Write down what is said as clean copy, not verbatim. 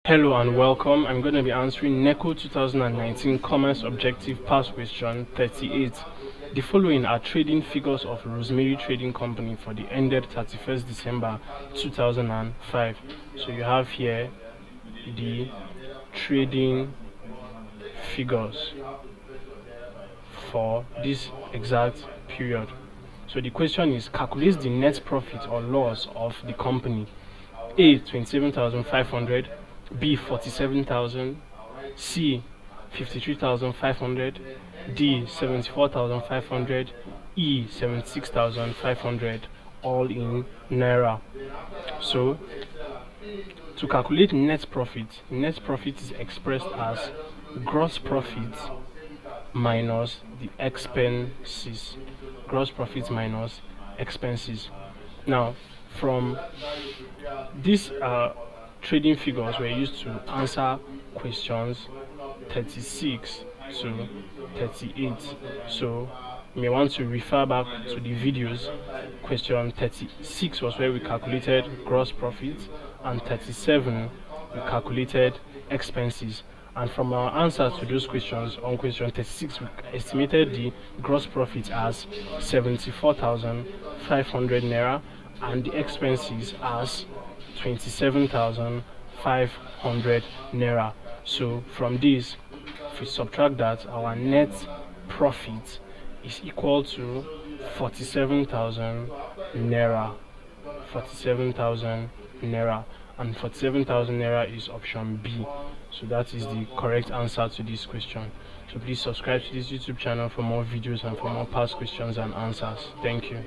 Hello and welcome. I'm going to be answering NECO 2019 Commerce Objective Past Question 38. The following are trading figures of Rosemary Trading Company for the ended 31st December 2005. So you have here the trading figures for this exact period. So the question is, calculate the net profit or loss of the company. A 27,500, B 47,000, C 53,500, D 74,500, E 76,500, all in naira. So to calculate net profit is expressed as gross profit minus the expenses. Gross profit minus expenses. Now, from these trading figures were used to answer questions 36 to 38. So you may want to refer back to the videos. Question 36 was where we calculated gross profit, and 37 we calculated expenses. And from our answers to those questions, on question 36 we estimated the gross profit as 74,500 naira and the expenses as 27,500 naira. So from this, if we subtract that, our net profit is equal to 47,000 naira. 47,000 naira, and 47,000 naira is option B. So that is the correct answer to this question. So please subscribe to this YouTube channel for more videos and for more past questions and answers. Thank you.